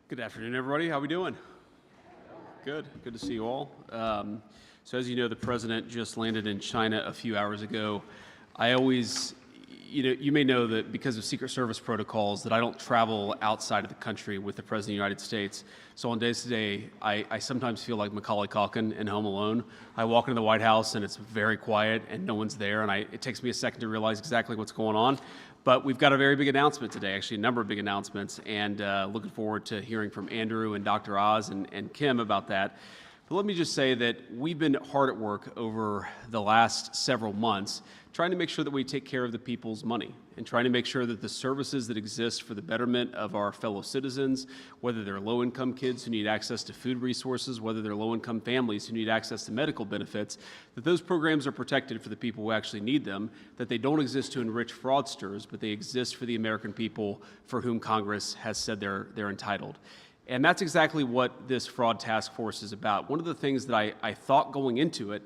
Good afternoon, everybody. How we doing? Good. Good to see you all. So as you know, the president just landed in China a few hours ago. I always, you may know that because of Secret Service protocols that I don't travel outside of the country with the President of the United States. So on days today, I sometimes feel like Macaulay Culkin in Home Alone. I walk into the White House and it's very quiet and no one's there, and it takes me a second to realize exactly what's going on. But we've got a very big announcement today, actually a number of big announcements, and looking forward to hearing from Andrew and Dr. Oz and Kim about that. But let me just say that we've been hard at work over the last several months trying to make sure that we take care of the people's money and trying to make sure that the services that exist for the betterment of our fellow citizens, whether they're low-income kids who need access to food resources, whether they're low-income families who need access to medical benefits, that those programs are protected for the people who actually need them, that they don't exist to enrich fraudsters, but they exist for the American people for whom Congress has said they're entitled. And that's exactly what this fraud task force is about. One of the things that I thought going into it,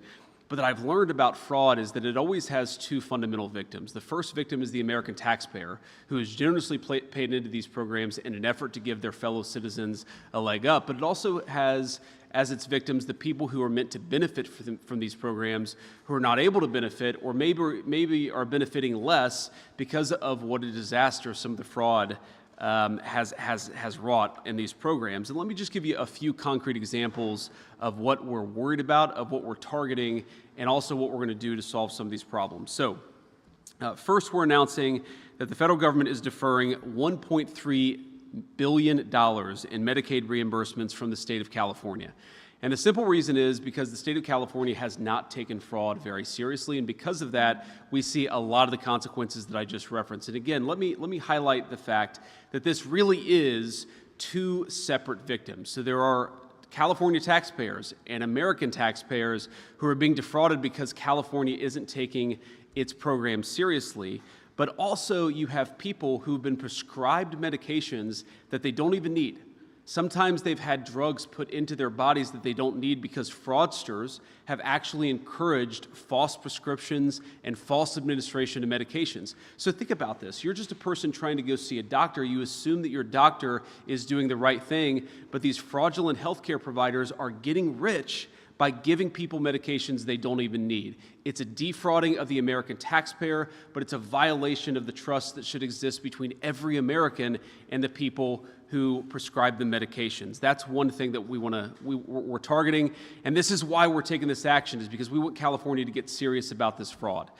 but that I've learned about fraud, is that it always has two fundamental victims. The first victim is the American taxpayer, who is generously paid into these programs in an effort to give their fellow citizens a leg up. But it also has as its victims the people who are meant to benefit from these programs, who are not able to benefit, or maybe are benefiting less because of what a disaster some of the fraud has wrought in these programs. And let me just give you a few concrete examples of what we're worried about, of what we're targeting, and also what we're going to do to solve some of these problems. So first, we're announcing that the federal government is deferring $1.3 billion in Medicaid reimbursements from the state of California. And the simple reason is because the state of California has not taken fraud very seriously, and because of that, we see a lot of the consequences that I just referenced. And again, let me highlight the fact that this really is two separate victims. So there are California taxpayers and American taxpayers who are being defrauded because California isn't taking its program seriously. But also you have people who've been prescribed medications that they don't even need. Sometimes they've had drugs put into their bodies that they don't need because fraudsters have actually encouraged false prescriptions and false administration of medications. So think about this. You're just a person trying to go see a doctor. You assume that your doctor is doing the right thing, but these fraudulent healthcare providers are getting rich by giving people medications they don't even need. It's a defrauding of the American taxpayer, but it's a violation of the trust that should exist between every American and the people who prescribe the medications. That's one thing that we're targeting, and this is why we're taking this action, is because we want California to get serious about this fraud.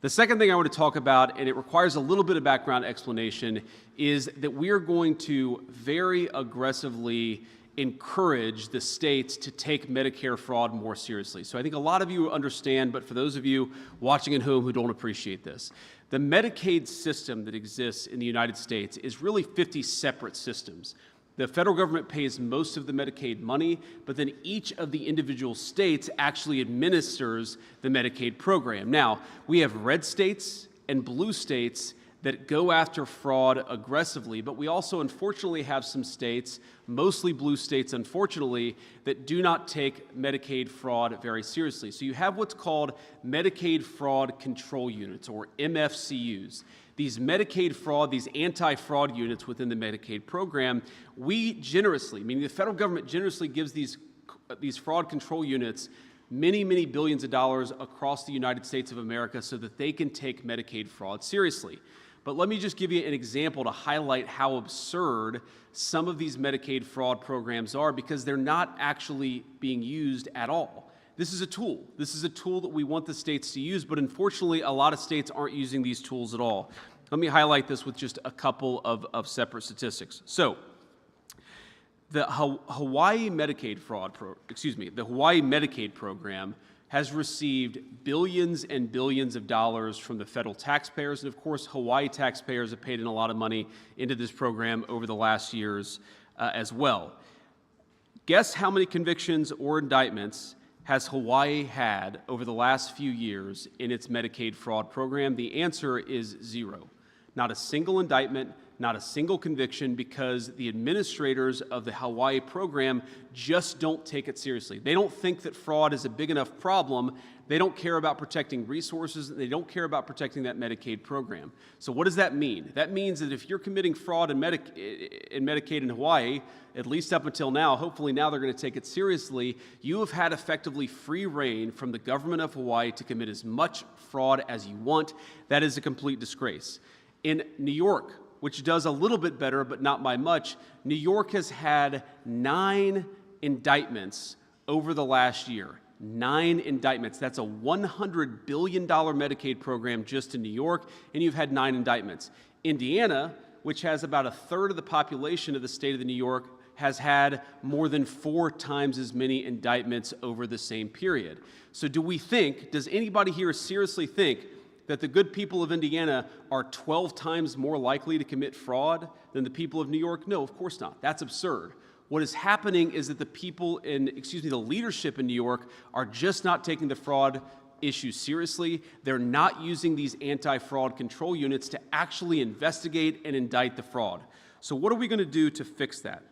The second thing I want to talk about, and it requires a little bit of background explanation, is that we are going to very aggressively encourage the states to take Medicare fraud more seriously. So I think a lot of you understand, but for those of you watching at home who don't appreciate this, the Medicaid system that exists in the United States is really 50 separate systems. The federal government pays most of the Medicaid money, but then each of the individual states actually administers the Medicaid program. Now, we have red states and blue states that go after fraud aggressively, but we also unfortunately have some states, mostly blue states unfortunately, that do not take Medicaid fraud very seriously. So you have what's called Medicaid Fraud Control Units, or MFCUs. These Medicaid fraud, these anti-fraud units within the Medicaid program, we generously, meaning the federal government generously gives these fraud control units many, many billions of dollars across the United States of America so that they can take Medicaid fraud seriously. But let me just give you an example to highlight how absurd some of these Medicaid fraud programs are, because they're not actually being used at all. This is a tool. This is a tool that we want the states to use, but unfortunately a lot of states aren't using these tools at all. Let me highlight this with just a couple of separate statistics. So the Hawaii Medicaid program has received billions and billions of dollars from the federal taxpayers. And of course, Hawaii taxpayers have paid in a lot of money into this program over the last years as well. Guess how many convictions or indictments has Hawaii had over the last few years in its Medicaid fraud program? The answer is zero. Not a single indictment, not a single conviction, because the administrators of the Hawaii program just don't take it seriously. They don't think that fraud is a big enough problem. They don't care about protecting resources. They don't care about protecting that Medicaid program. So what does that mean? That means that if you're committing fraud in Medicaid in Hawaii, at least up until now, hopefully now they're going to take it seriously, you have had effectively free reign from the government of Hawaii to commit as much fraud as you want. That is a complete disgrace. In New York, which does a little bit better, but not by much, New York has had 9 indictments over the last year. 9 indictments. That's a $100 billion Medicaid program just in New York, and you've had 9 indictments. Indiana, which has about a third of the population of the state of New York, has had more than 4 times as many indictments over the same period. So does anybody here seriously think that the good people of Indiana are 12 times more likely to commit fraud than the people of New York? No, of course not. That's absurd. What is happening is that the leadership in New York are just not taking the fraud issue seriously. They're not using these anti-fraud control units to actually investigate and indict the fraud. So what are we going to do to fix that?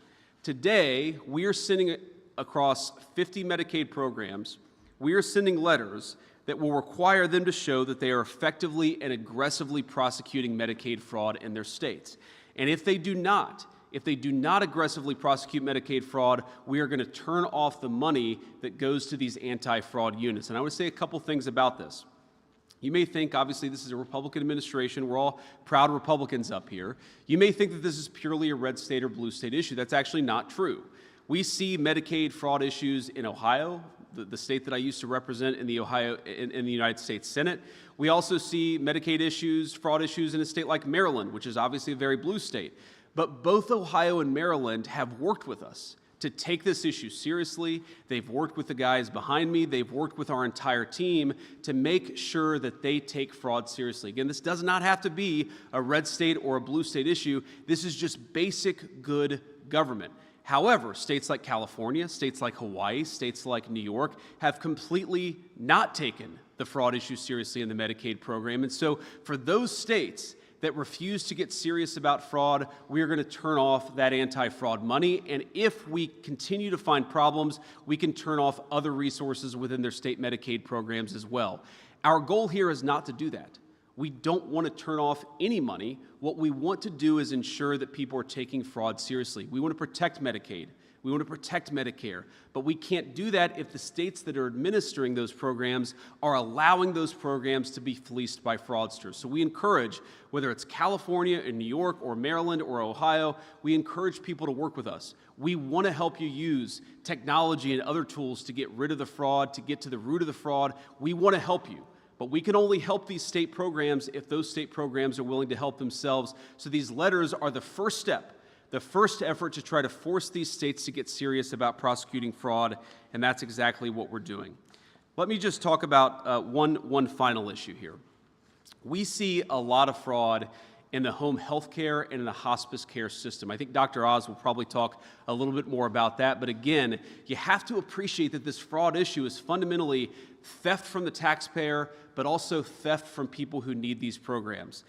Today, we are sending across 50 Medicaid programs, we are sending letters that will require them to show that they are effectively and aggressively prosecuting Medicaid fraud in their states. And if they do not aggressively prosecute Medicaid fraud, we are going to turn off the money that goes to these anti-fraud units. And I want to say a couple things about this. You may think, obviously, this is a Republican administration. We're all proud Republicans up here. You may think that this is purely a red state or blue state issue. That's actually not true. We see Medicaid fraud issues in Ohio, the state that I used to represent in the United States Senate. We also see Medicaid issues, fraud issues in a state like Maryland, which is obviously a very blue state. But both Ohio and Maryland have worked with us to take this issue seriously. They've worked with the guys behind me. They've worked with our entire team to make sure that they take fraud seriously. Again, this does not have to be a red state or a blue state issue. This is just basic good government. However, states like California, states like Hawaii, states like New York have completely not taken the fraud issue seriously in the Medicaid program. And so for those states that refuse to get serious about fraud, we are going to turn off that anti-fraud money. And if we continue to find problems, we can turn off other resources within their state Medicaid programs as well. Our goal here is not to do that. We don't want to turn off any money. What we want to do is ensure that people are taking fraud seriously. We want to protect Medicaid. We want to protect Medicare. But we can't do that if the states that are administering those programs are allowing those programs to be fleeced by fraudsters. So we encourage, whether it's California or New York or Maryland or Ohio, we encourage people to work with us. We want to help you use technology and other tools to get rid of the fraud, to get to the root of the fraud. We want to help you. But we can only help these state programs if those state programs are willing to help themselves. So these letters are the first step, the first effort to try to force these states to get serious about prosecuting fraud, and that's exactly what we're doing. Let me just talk about one final issue here. We see a lot of fraud in the home health care and in the hospice care system. I think Dr. Oz will probably talk a little bit more about that, but again, you have to appreciate that this fraud issue is fundamentally theft from the taxpayer, but also theft from people who need these programs.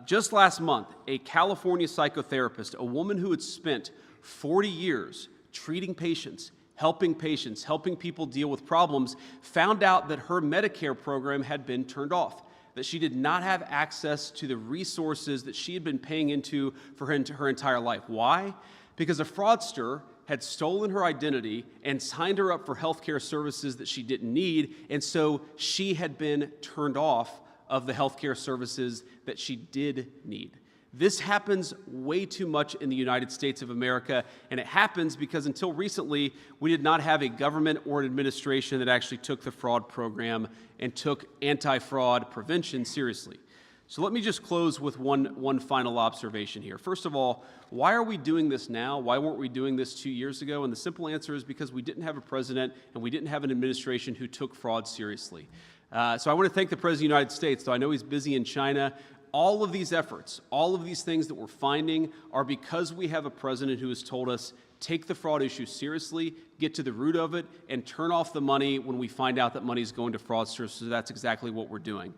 Just last month, a California psychotherapist, a woman who had spent 40 years treating patients, helping people deal with problems, found out that her Medicare program had been turned off, that she did not have access to the resources that she had been paying into for her entire life. Why? Because a fraudster had stolen her identity and signed her up for health care services that she didn't need, and so she had been turned off of the health care services that she did need. This happens way too much in the United States of America, and it happens because until recently, we did not have a government or an administration that actually took the fraud program and took anti-fraud prevention seriously. So let me just close with one final observation here. First of all, why are we doing this now? Why weren't we doing this 2 years ago? And the simple answer is because we didn't have a president and we didn't have an administration who took fraud seriously. So I want to thank the President of the United States, though I know he's busy in China. All of these efforts, all of these things that we're finding are because we have a president who has told us, take the fraud issue seriously, get to the root of it, and turn off the money when we find out that money is going to fraudsters. So that's exactly what we're doing.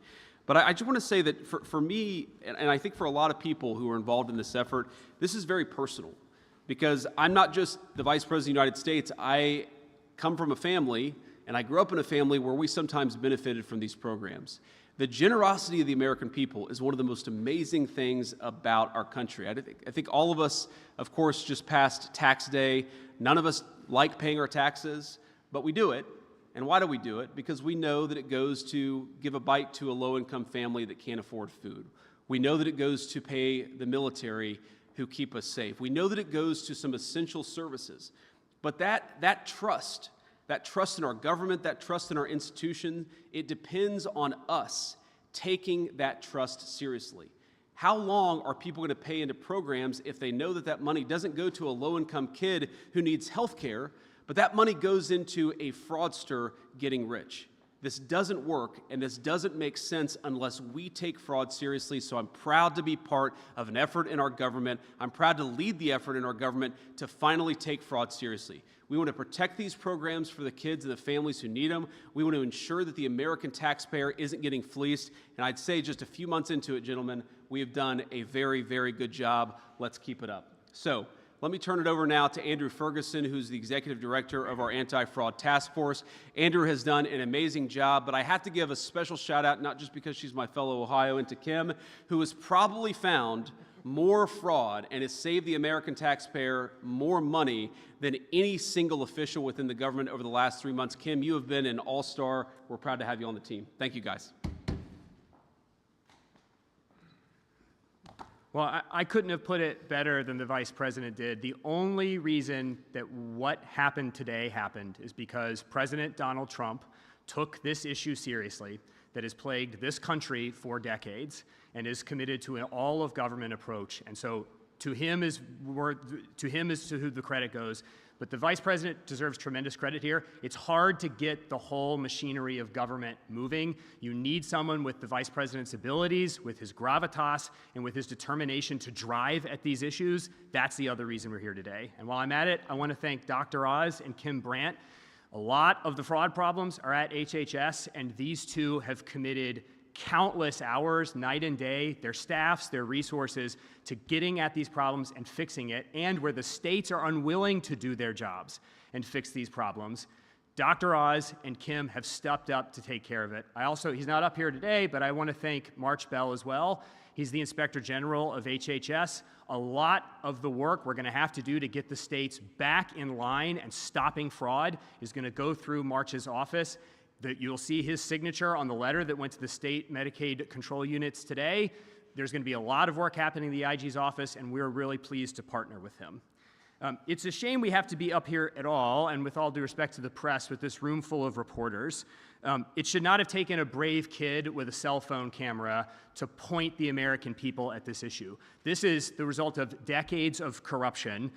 But I just want to say that for me, and I think for a lot of people who are involved in this effort, this is very personal. Because I'm not just the Vice President of the United States. I come from a family, and I grew up in a family where we sometimes benefited from these programs. The generosity of the American people is one of the most amazing things about our country. I think all of us, of course, just passed tax day. None of us like paying our taxes, but we do it. And why do we do it? Because we know that it goes to give a bite to a low-income family that can't afford food. We know that it goes to pay the military who keep us safe. We know that it goes to some essential services. But that trust in our government, that trust in our institution, it depends on us taking that trust seriously. How long are people going to pay into programs if they know that that money doesn't go to a low-income kid who needs health care, but that money goes into a fraudster getting rich? This doesn't work, and this doesn't make sense unless we take fraud seriously. So I'm proud to be part of an effort in our government. I'm proud to lead the effort in our government to finally take fraud seriously. We want to protect these programs for the kids and the families who need them. We want to ensure that the American taxpayer isn't getting fleeced. And I'd say just a few months into it, gentlemen, we have done a very, very good job. Let's keep it up. So let me turn it over now to Andrew Ferguson, who's the Executive Director of our Anti-Fraud Task Force. Andrew has done an amazing job, but I have to give a special shout out, not just because she's my fellow Ohioan, to Kim, who has probably found more fraud and has saved the American taxpayer more money than any single official within the government over the last 3 months. Kim, you have been an all-star. We're proud to have you on the team. Thank you, guys. Well, I couldn't have put it better than the Vice President did. The only reason that what happened today happened is because President Donald Trump took this issue seriously that has plagued this country for decades and is committed to an all-of-government approach. And so to him is to who the credit goes. But the Vice President deserves tremendous credit here. It's hard to get the whole machinery of government moving. You need someone with the Vice President's abilities, with his gravitas, and with his determination to drive at these issues. That's the other reason we're here today. And while I'm at it, I want to thank Dr. Oz and Kim Brandt. A lot of the fraud problems are at HHS, and these two have committed countless hours, night and day, their staffs, their resources, to getting at these problems and fixing it, and where the states are unwilling to do their jobs and fix these problems, Dr. Oz and Kim have stepped up to take care of it. He's not up here today, but I want to thank March Bell as well. He's the Inspector General of HHS. A lot of the work we're going to have to do to get the states back in line and stopping fraud is going to go through March's office. You'll see his signature on the letter that went to the state Medicaid control units today. There's going to be a lot of work happening in the IG's office, and we're really pleased to partner with him. It's a shame we have to be up here at all, and with all due respect to the press, with this room full of reporters. It should not have taken a brave kid with a cell phone camera to point the American people at this issue. This is the result of decades of corruption,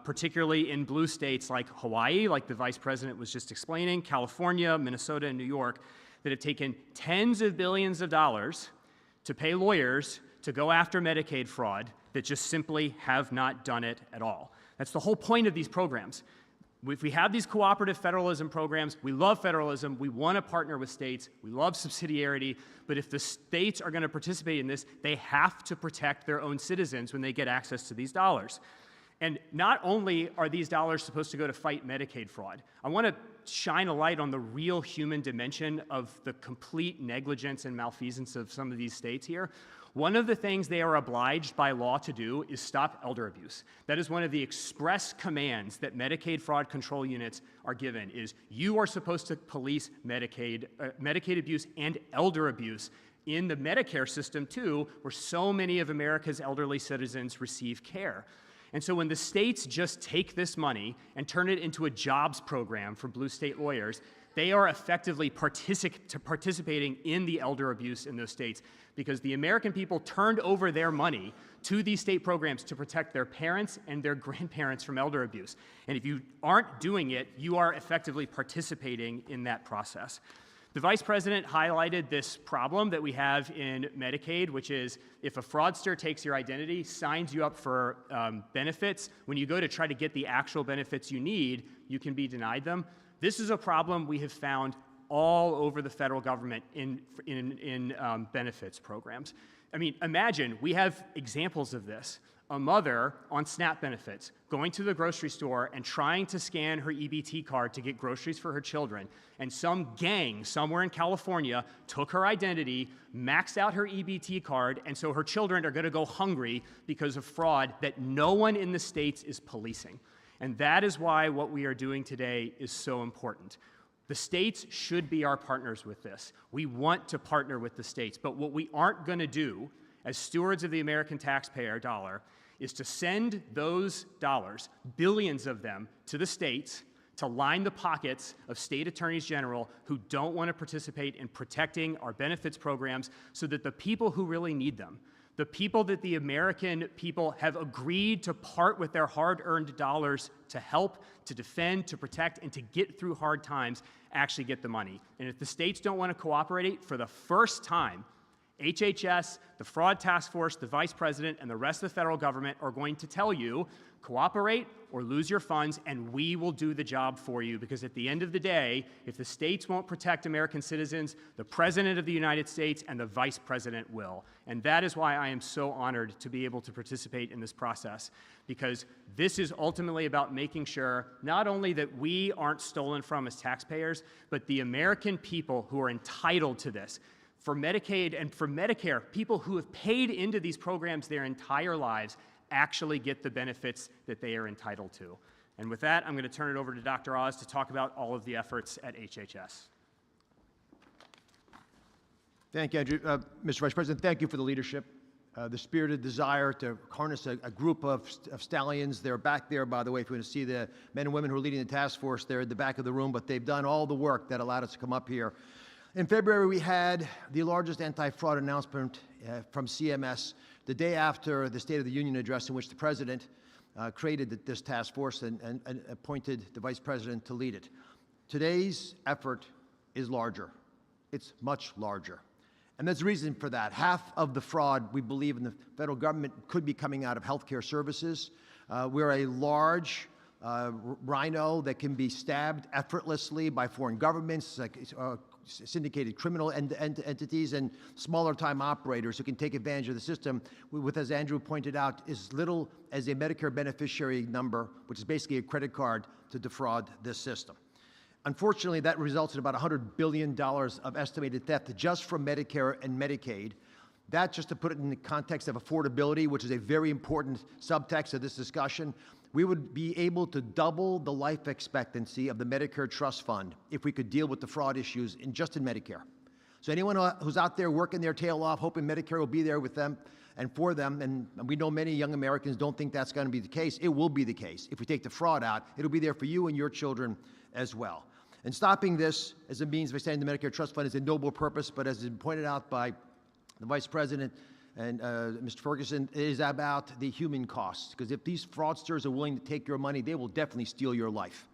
particularly in blue states like Hawaii, like the Vice President was just explaining, California, Minnesota, and New York, that have taken tens of billions of dollars to pay lawyers to go after Medicaid fraud that just simply have not done it at all. That's the whole point of these programs. If we have these cooperative federalism programs, we love federalism, we want to partner with states, we love subsidiarity, but if the states are going to participate in this, they have to protect their own citizens when they get access to these dollars. And not only are these dollars supposed to go to fight Medicaid fraud, I want to shine a light on the real human dimension of the complete negligence and malfeasance of some of these states here. One of the things they are obliged by law to do is stop elder abuse. That is one of the express commands that Medicaid fraud control units are given, is you are supposed to police Medicaid abuse and elder abuse in the Medicare system too, where so many of America's elderly citizens receive care. And so when the states just take this money and turn it into a jobs program for blue state lawyers, they are effectively participating in the elder abuse in those states, because the American people turned over their money to these state programs to protect their parents and their grandparents from elder abuse. And if you aren't doing it, you are effectively participating in that process. The Vice President highlighted this problem that we have in Medicaid, which is if a fraudster takes your identity, signs you up for benefits, when you go to try to get the actual benefits you need, you can be denied them. This is a problem we have found all over the federal government in benefits programs. I mean, imagine, we have examples of this. A mother on SNAP benefits going to the grocery store and trying to scan her EBT card to get groceries for her children, and some gang somewhere in California took her identity, maxed out her EBT card, and so her children are going to go hungry because of fraud that no one in the states is policing. And that is why what we are doing today is so important. The states should be our partners with this. We want to partner with the states, but what we aren't going to do as stewards of the American taxpayer dollar is to send those dollars, billions of them, to the states to line the pockets of state attorneys general who don't want to participate in protecting our benefits programs so that the people who really need them, the people that the American people have agreed to part with their hard-earned dollars to help, to defend, to protect, and to get through hard times, actually get the money. And if the states don't want to cooperate, for the first time, HHS, the Fraud Task Force, the Vice President, and the rest of the federal government are going to tell you, cooperate or lose your funds, and we will do the job for you. Because at the end of the day, if the states won't protect American citizens, the President of the United States and the Vice President will. And that is why I am so honored to be able to participate in this process, because this is ultimately about making sure not only that we aren't stolen from as taxpayers, but the American people who are entitled to this. For Medicaid and for Medicare, people who have paid into these programs their entire lives actually get the benefits that they are entitled to. And with that, I'm going to turn it over to Dr. Oz to talk about all of the efforts at HHS. Thank you, Andrew. Mr. Vice President, thank you for the leadership, the spirited desire to harness a group of stallions. They're back there, by the way, if you want to see the men and women who are leading the task force. They're at the back of the room, but they've done all the work that allowed us to come up here. In February, we had the largest anti-fraud announcement from CMS the day after the State of the Union address, in which the President created this task force and appointed the Vice President to lead it. Today's effort is larger. It's much larger. And there's a reason for that. Half of the fraud, we believe, in the federal government could be coming out of healthcare services. We're a large rhino that can be stabbed effortlessly by foreign governments, like syndicated criminal entities, and smaller time operators who can take advantage of the system with, as Andrew pointed out, as little as a Medicare beneficiary number, which is basically a credit card, to defraud this system. Unfortunately, that results in about $100 billion of estimated theft just from Medicare and Medicaid. That, just to put it in the context of affordability, which is a very important subtext of this discussion, we would be able to double the life expectancy of the Medicare Trust Fund if we could deal with the fraud issues just in Medicare. So anyone who's out there working their tail off, hoping Medicare will be there with them and for them, and we know many young Americans don't think that's going to be the case, it will be the case. If we take the fraud out, it'll be there for you and your children as well. And stopping this as a means of extending the Medicare Trust Fund is a noble purpose, but as has been pointed out by the Vice President and Mr. Ferguson, it is about the human costs. Because if these fraudsters are willing to take your money, they will definitely steal your life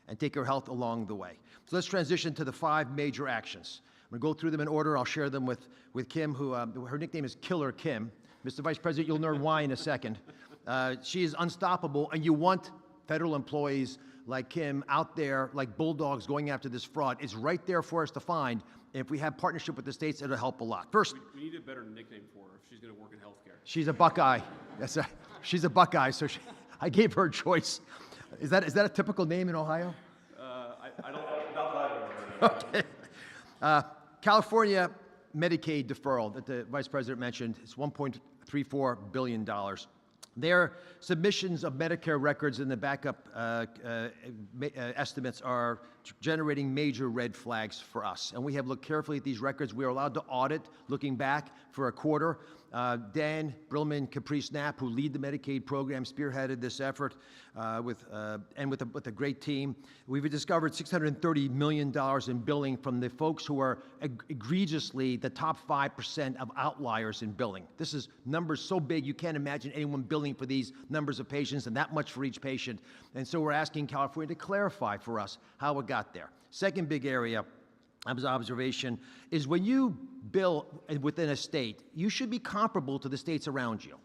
and take your health along the way. So let's transition to the 5 major actions. I'm going to go through them in order. I'll share them with Kim, who her nickname is Killer Kim. Mr. Vice President, you'll learn why in a second. She is unstoppable, and you want federal employees like Kim out there like bulldogs going after this fraud. It's right there for us to find. And if we have partnership with the states, it'll help a lot. First, we need a better nickname for her if she's going to work in healthcare. She's a Buckeye. That's right. She's a Buckeye, so I gave her a choice. Is that a typical name in Ohio? I don't know. Okay. California Medicaid deferral that the Vice President mentioned is $1.34 billion. Their submissions of Medicare records in the backup estimates are generating major red flags for us. And we have looked carefully at these records. We are allowed to audit, looking back for a quarter. Dan Brillman Capri-Snap, who lead the Medicaid program, spearheaded this effort with a great team. We've discovered $630 million in billing from the folks who are egregiously the top 5% of outliers in billing. This is numbers so big you can't imagine anyone billing for these numbers of patients and that much for each patient. And so we're asking California to clarify for us how it got there. Second big area of observation is when you bill within a state, you should be comparable to the states around you.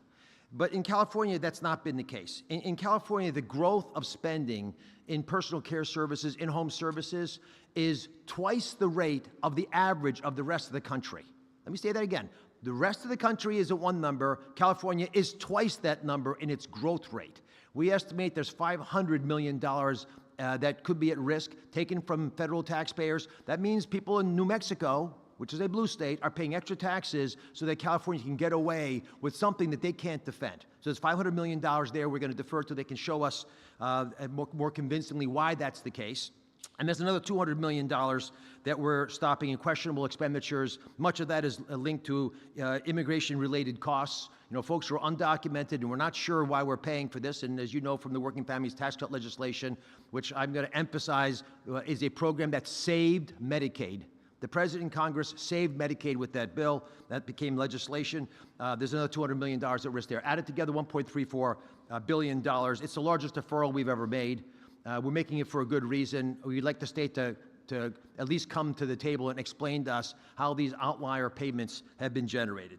But in California, that's not been the case. In California, the growth of spending in personal care services, in-home services, is twice the rate of the average of the rest of the country. Let me say that again. The rest of the country is at one number. California is twice that number in its growth rate. We estimate there's $500 million that could be at risk, taken from federal taxpayers. That means people in New Mexico, which is a blue state, are paying extra taxes so that California can get away with something that they can't defend. So there's $500 million there. We're going to defer till they can show us more convincingly why that's the case. And there's another $200 million that we're stopping in questionable expenditures. Much of that is linked to immigration-related costs. You know, folks who are undocumented, and we're not sure why we're paying for this. And as you know from the Working Families Tax Cut legislation, which I'm going to emphasize is a program that saved Medicaid. The President and Congress saved Medicaid with that bill. That became legislation. There's another $200 million at risk there. Added together, $1.34 billion. It's the largest deferral we've ever made. We're making it for a good reason. We'd like the state to at least come to the table and explain to us how these outlier payments have been generated.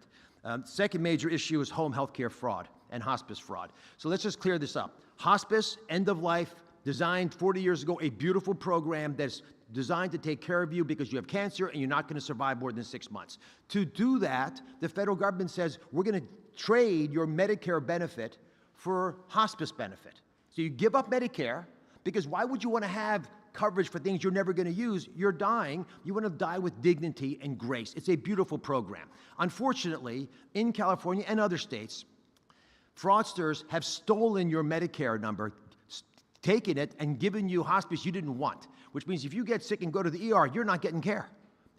Second major issue is home health care fraud and hospice fraud. So let's just clear this up. Hospice, end of life, designed 40 years ago, a beautiful program that's designed to take care of you because you have cancer and you're not going to survive more than 6 months. To do that, the federal government says, we're going to trade your Medicare benefit for hospice benefit. So you give up Medicare, because why would you want to have coverage for things you're never going to use? You're dying. You want to die with dignity and grace. It's a beautiful program. Unfortunately, in California and other states, fraudsters have stolen your Medicare number, taken it, and given you hospice you didn't want, which means if you get sick and go to the ER, you're not getting care.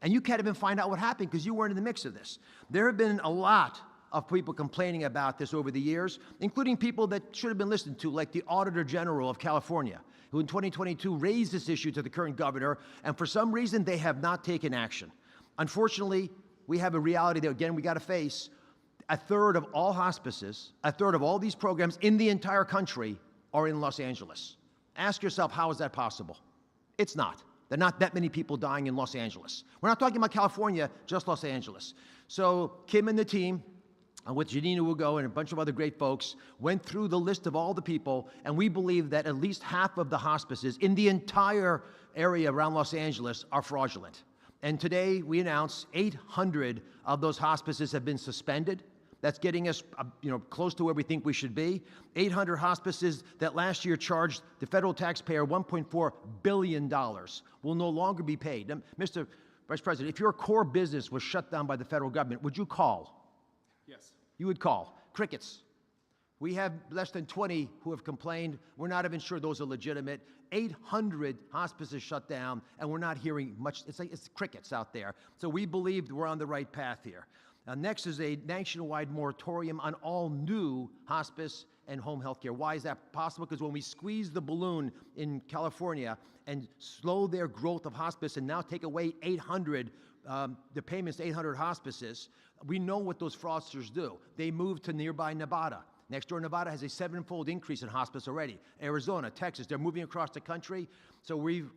And you can't even find out what happened because you weren't in the mix of this. There have been a lot of people complaining about this over the years, including people that should have been listened to, like the Auditor General of California, who in 2022 raised this issue to the current governor, and for some reason they have not taken action. Unfortunately, we have a reality that, again, we got to face. A third of all hospices, a third of all these programs in the entire country are in Los Angeles. Ask yourself, how is that possible? It's not. There are not that many people dying in Los Angeles. We're not talking about California, just Los Angeles. So Kim and the team, with Janina Ugo and a bunch of other great folks, went through the list of all the people, and we believe that at least half of the hospices in the entire area around Los Angeles are fraudulent. And today we announce 800 of those hospices have been suspended. That's getting us close to where we think we should be. 800 hospices that last year charged the federal taxpayer $1.4 billion will no longer be paid. Now, Mr. Vice President, if your core business was shut down by the federal government, would you call? Yes. You would call. Crickets. We have less than 20 who have complained. We're not even sure those are legitimate. 800 hospices shut down, and we're not hearing much. It's crickets out there. So we believe we're on the right path here. Next is a nationwide moratorium on all new hospice and home health care. Why is that possible? Because when we squeeze the balloon in California and slow their growth of hospice and now take away 800, the payments to 800 hospices, we know what those fraudsters do. They move to nearby Nevada. Next door, Nevada has a 7-fold increase in hospice already. Arizona, Texas, they're moving across the country. So we've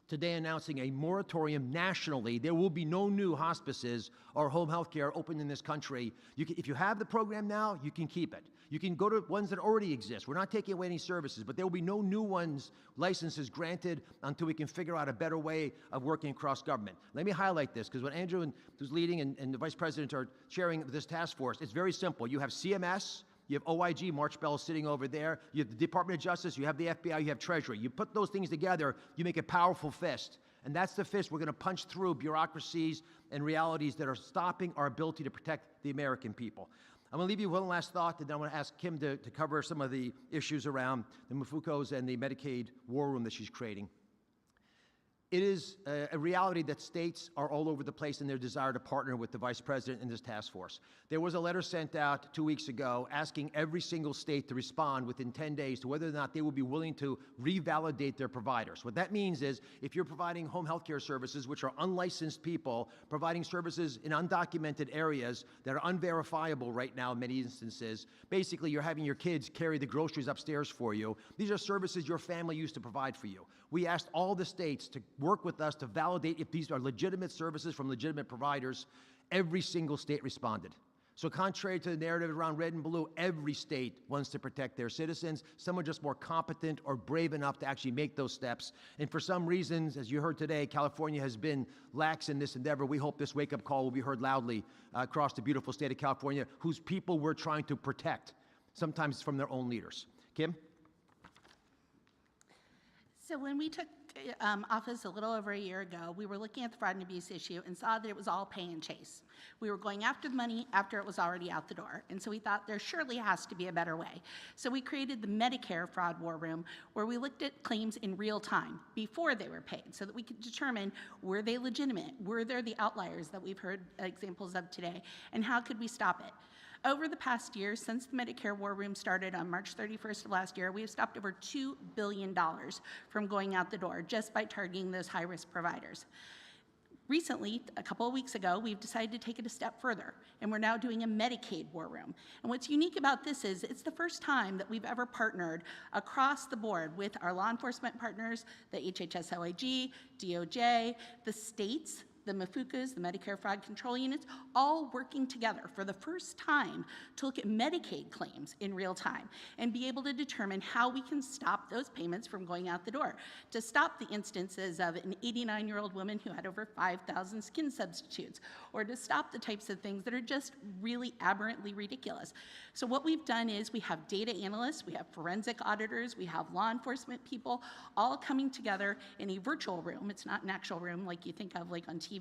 today announcing a moratorium nationally. There will be no new hospices or home health care open in this country. If you have the program now, you can keep it. You can go to ones that already exist. We're not taking away any services, but there will be no new ones, licenses granted until we can figure out a better way of working across government. Let me highlight this, because when Andrew, who's leading, and the Vice President are chairing this task force, it's very simple. You have CMS, you have OIG, March Bell sitting over there. You have the Department of Justice, you have the FBI, you have Treasury. You put those things together, you make a powerful fist. And that's the fist we're going to punch through bureaucracies and realities that are stopping our ability to protect the American people. I'm going to leave you one last thought, and then I want to ask Kim to cover some of the issues around the Mufukos and the Medicaid war room that she's creating. It is a reality that states are all over the place in their desire to partner with the Vice President in this task force. There was a letter sent out 2 weeks ago asking every single state to respond within 10 days to whether or not they will be willing to revalidate their providers. What that means is if you're providing home health care services, which are unlicensed people, providing services in undocumented areas that are unverifiable right now in many instances, basically you're having your kids carry the groceries upstairs for you. These are services your family used to provide for you. We asked all the states to work with us to validate if these are legitimate services from legitimate providers. Every single state responded. So contrary to the narrative around red and blue, every state wants to protect their citizens. Some are just more competent or brave enough to actually make those steps. And for some reasons, as you heard today, California has been lax in this endeavor. We hope this wake-up call will be heard loudly across the beautiful state of California, whose people we're trying to protect, sometimes from their own leaders. Kim? So when we took office a little over a year ago, we were looking at the fraud and abuse issue and saw that it was all pay and chase. We were going after the money after it was already out the door. And so we thought there surely has to be a better way. So we created the Medicare fraud war room, where we looked at claims in real time before they were paid, so that we could determine, were they legitimate? Were there the outliers that we've heard examples of today? And how could we stop it? Over the past year, since the Medicare War Room started on March 31st of last year, we have stopped over $2 billion from going out the door just by targeting those high-risk providers. Recently, a couple of weeks ago, we've decided to take it a step further, and we're now doing a Medicaid war room. And what's unique about this is it's the first time that we've ever partnered across the board with our law enforcement partners, the HHS OIG, DOJ, the states, the MFUCAs, the Medicare Fraud Control Units, all working together for the first time to look at Medicaid claims in real time and be able to determine how we can stop those payments from going out the door, to stop the instances of an 89-year-old woman who had over 5,000 skin substitutes, or to stop the types of things that are just really aberrantly ridiculous. So what we've done is we have data analysts, we have forensic auditors, we have law enforcement people, all coming together in a virtual room. It's not an actual room like you think of like on TV,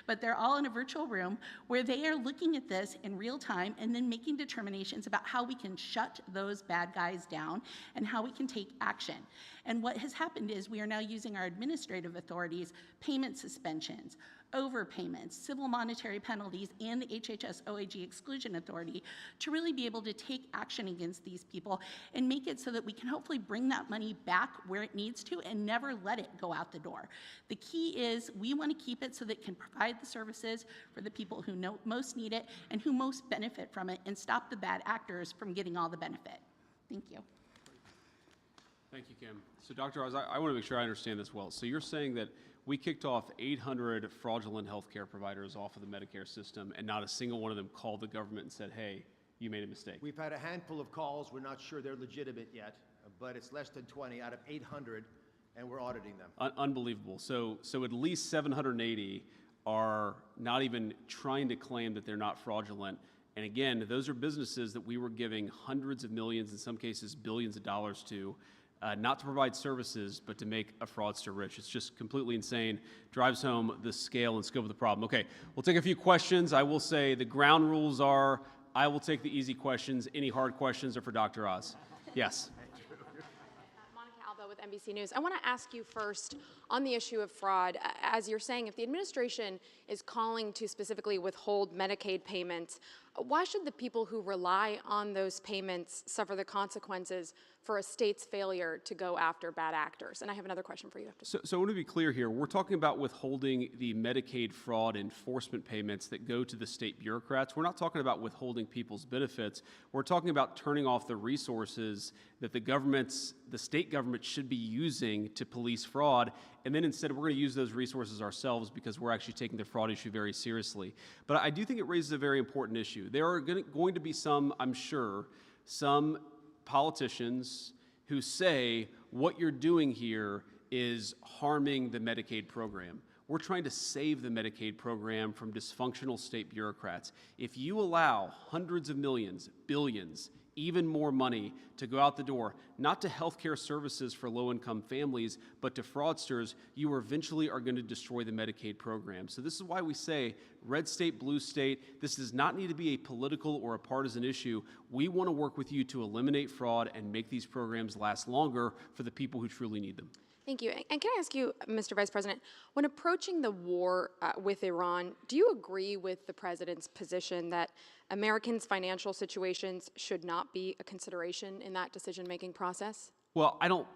but they're all in a virtual room where they are looking at this in real time and then making determinations about how we can shut those bad guys down and how we can take action. And what has happened is we are now using our administrative authorities, payment suspensions, overpayments, civil monetary penalties, and the HHS OIG exclusion authority to really be able to take action against these people and make it so that we can hopefully bring that money back where it needs to and never let it go out the door. The key is we want to keep it so that it can provide the services for the people who most need it and who most benefit from it, and stop the bad actors from getting all the benefit. Thank you. Thank you, Kim. So, Dr. Oz, I want to make sure I understand this well. So you're saying that we kicked off 800 fraudulent healthcare providers off of the Medicare system, and not a single one of them called the government and said, hey, you made a mistake. We've had a handful of calls. We're not sure they're legitimate yet, but it's less than 20 out of 800, and we're auditing them. Unbelievable. So at least 780 are not even trying to claim that they're not fraudulent. And again, those are businesses that we were giving hundreds of millions, in some cases billions of dollars to, not to provide services, but to make a fraudster rich. It's just completely insane. Drives home the scale and scope of the problem. Okay, we'll take a few questions. I will say the ground rules are, I will take the easy questions. Any hard questions are for Dr. Oz. Yes. With NBC News. I want to ask you first on the issue of fraud. As you're saying, if the administration is calling to specifically withhold Medicaid payments, why should the people who rely on those payments suffer the consequences for a state's failure to go after bad actors? And I have another question for you after. So I want to be clear here. We're talking about withholding the Medicaid fraud enforcement payments that go to the state bureaucrats. We're not talking about withholding people's benefits. We're talking about turning off the resources that the state government should be using to police fraud. And then instead, we're going to use those resources ourselves because we're actually taking the fraud issue very seriously. But I do think it raises a very important issue. There are going to be some, I'm sure, some politicians who say what you're doing here is harming the Medicaid program. We're trying to save the Medicaid program from dysfunctional state bureaucrats. If you allow hundreds of millions, billions, even more money to go out the door, not to healthcare services for low-income families, but to fraudsters, you eventually are going to destroy the Medicaid program. So this is why we say red state, blue state, this does not need to be a political or a partisan issue. We want to work with you to eliminate fraud and make these programs last longer for the people who truly need them. Thank you. And can I ask you, Mr. Vice President, when approaching the war with Iran, do you agree with the President's position that Americans' financial situations should not be a consideration in that decision-making process? Well, I don't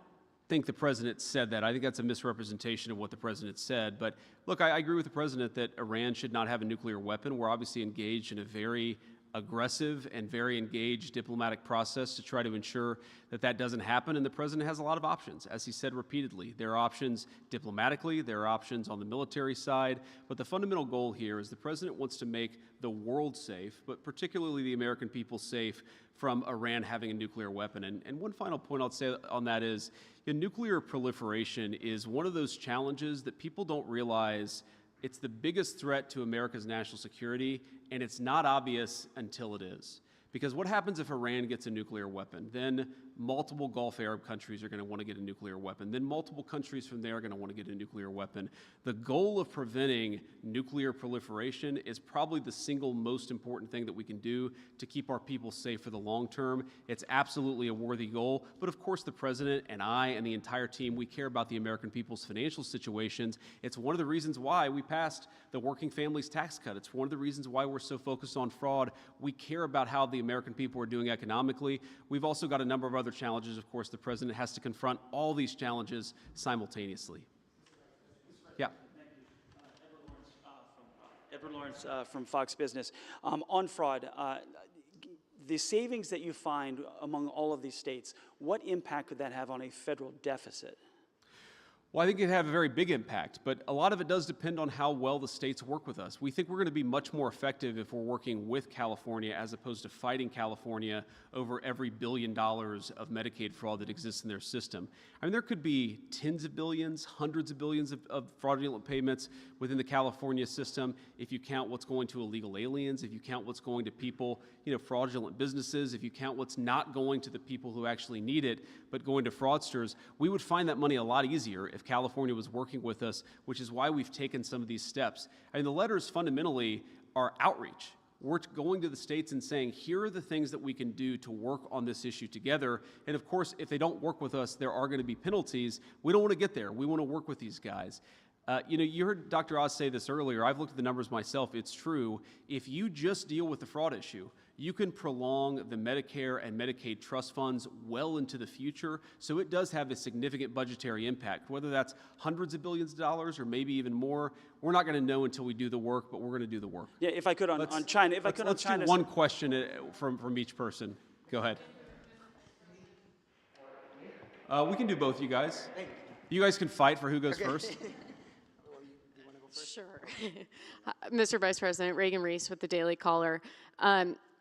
think the President said that. I think that's a misrepresentation of what the President said. But look, I agree with the President that Iran should not have a nuclear weapon. We're obviously engaged in a very aggressive and very engaged diplomatic process to try to ensure that that doesn't happen. And the president has a lot of options, as he said repeatedly. There are options diplomatically, there are options on the military side, but the fundamental goal here is the president wants to make the world safe, but particularly the American people safe from Iran having a nuclear weapon. And one final point I'll say on that is, nuclear proliferation is one of those challenges that people don't realize. It's the biggest threat to America's national security, and it's not obvious until it is. Because what happens if Iran gets a nuclear weapon? Then multiple Gulf Arab countries are going to want to get a nuclear weapon. Then multiple countries from there are going to want to get a nuclear weapon. The goal of preventing nuclear proliferation is probably the single most important thing that we can do to keep our people safe for the long term. It's absolutely a worthy goal. But of course, the president and I and the entire team, we care about the American people's financial situations. It's one of the reasons why we passed the Working Families Tax Cut. It's one of the reasons why we're so focused on fraud. We care about how the American people are doing economically. We've also got a number of other challenges. Of course, the president has to confront all these challenges simultaneously. Yeah. Edward Lawrence from Fox Business. On fraud, the savings that you find among all of these states, what impact could that have on a federal deficit? Well, I think it'd have a very big impact, but a lot of it does depend on how well the states work with us. We think we're going to be much more effective if we're working with California as opposed to fighting California over every $1 billion of Medicaid fraud that exists in their system. I mean, there could be tens of billions, hundreds of billions of fraudulent payments within the California system if you count what's going to illegal aliens, if you count what's going to people, fraudulent businesses, if you count what's not going to the people who actually need it, but going to fraudsters. We would find that money a lot easier if California was working with us, which is why we've taken some of these steps. I mean, the letters fundamentally are outreach. We're going to the states and saying, here are the things that we can do to work on this issue together. And of course, if they don't work with us, there are going to be penalties. We don't want to get there. We want to work with these guys. You heard Dr. Oz say this earlier. I've looked at the numbers myself. It's true. If you just deal with the fraud issue, you can prolong the Medicare and Medicaid trust funds well into the future. So it does have a significant budgetary impact, whether that's hundreds of billions of dollars or maybe even more. We're not going to know until we do the work, but we're going to do the work. Yeah, if I could on China. Let's do one question from each person. Go ahead. We can do both, you guys. You guys can fight for who goes first. Sure. Mr. Vice President, Reagan Reese with the Daily Caller.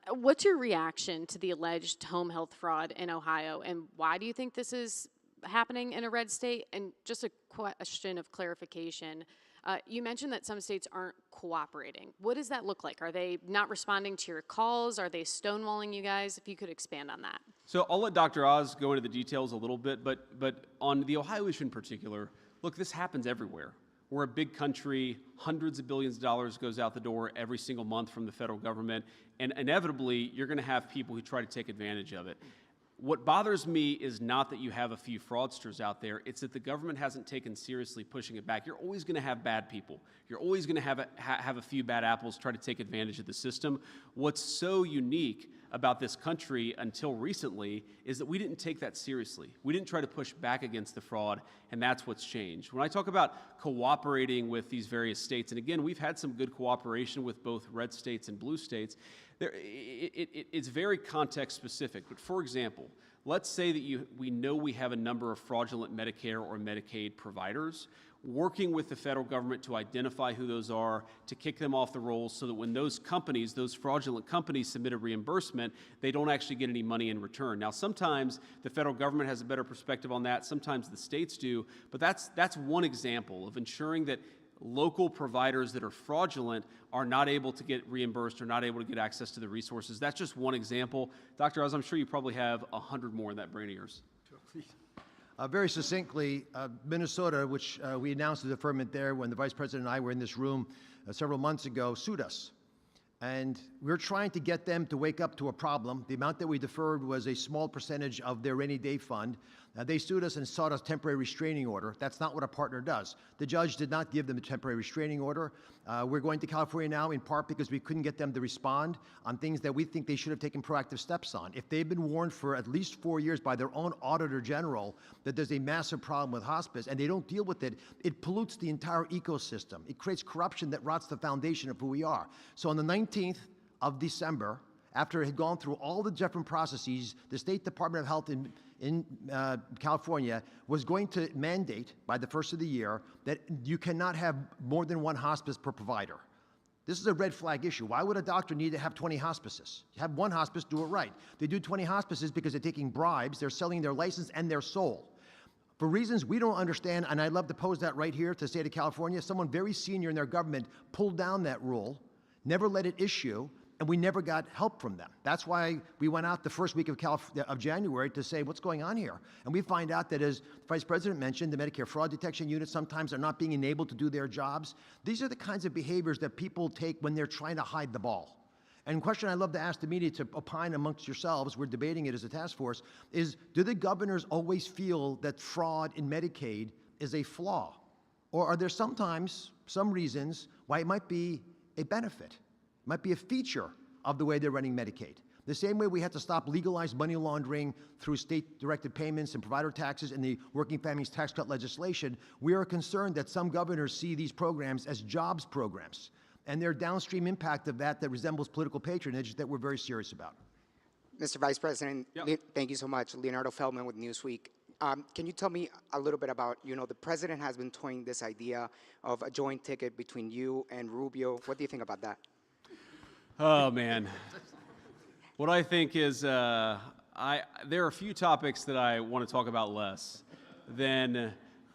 What's your reaction to the alleged home health fraud in Ohio, and why do you think this is happening in a red state? And just a question of clarification. You mentioned that some states aren't cooperating. What does that look like? Are they not responding to your calls? Are they stonewalling you guys? If you could expand on that. So I'll let Dr. Oz go into the details a little bit, but on the Ohio issue in particular, look, this happens everywhere. We're a big country, hundreds of billions of dollars goes out the door every single month from the federal government, and inevitably you're going to have people who try to take advantage of it. What bothers me is not that you have a few fraudsters out there, it's that the government hasn't taken seriously pushing it back. You're always going to have bad people. You're always going to have a few bad apples try to take advantage of the system. What's so unique about this country until recently is that we didn't take that seriously. We didn't try to push back against the fraud, and that's what's changed. When I talk about cooperating with these various states, and again, we've had some good cooperation with both red states and blue states, it's very context specific. But for example, let's say that we know we have a number of fraudulent Medicare or Medicaid providers. Working with the federal government to identify who those are, to kick them off the rolls so that when those companies, those fraudulent companies submit a reimbursement, they don't actually get any money in return. Now, sometimes the federal government has a better perspective on that, sometimes the states do, but that's one example of ensuring that local providers that are fraudulent are not able to get reimbursed or not able to get access to the resources. That's just one example. Dr. Oz, I'm sure you probably have 100 more in that brain of yours. Sure, please. Very succinctly, Minnesota, which we announced the deferment there when the Vice President and I were in this room several months ago, sued us. And we're trying to get them to wake up to a problem. The amount that we deferred was a small percentage of their rainy day fund. They sued us and sought a temporary restraining order. That's not what a partner does. The judge did not give them a temporary restraining order. We're going to California now in part because we couldn't get them to respond on things that we think they should have taken proactive steps on. If they've been warned for at least 4 years by their own auditor general that there's a massive problem with hospice and they don't deal with it, it pollutes the entire ecosystem. It creates corruption that rots the foundation of who we are. So on the 19th of December, after it had gone through all the different processes, the State Department of Health in California was going to mandate by the first of the year that you cannot have more than one hospice per provider. This is a red flag issue. Why would a doctor need to have 20 hospices? Have one hospice, do it right. They do 20 hospices because they're taking bribes, they're selling their license and their soul. For reasons we don't understand, and I'd love to pose that right here to the state of California, someone very senior in their government pulled down that rule, never let it issue, and we never got help from them. That's why we went out the first week of January to say, what's going on here? And we find out that, as the Vice President mentioned, the Medicare Fraud Detection Unit sometimes are not being enabled to do their jobs. These are the kinds of behaviors that people take when they're trying to hide the ball. And the question I'd love to ask the media to opine amongst yourselves, we're debating it as a task force, is do the governors always feel that fraud in Medicaid is a flaw? Or are there sometimes some reasons why it might be a benefit? It might be a feature of the way they're running Medicaid. The same way we had to stop legalized money laundering through state-directed payments and provider taxes and the Working Families Tax Cut legislation, we are concerned that some governors see these programs as jobs programs, and their downstream impact of that resembles political patronage that we're very serious about. Mr. Vice President, thank you so much. Leonardo Feldman with Newsweek. Can you tell me a little bit about, the president has been toying this idea of a joint ticket between you and Rubio. What do you think about that? Oh, man. What I think is there are a few topics that I want to talk about less than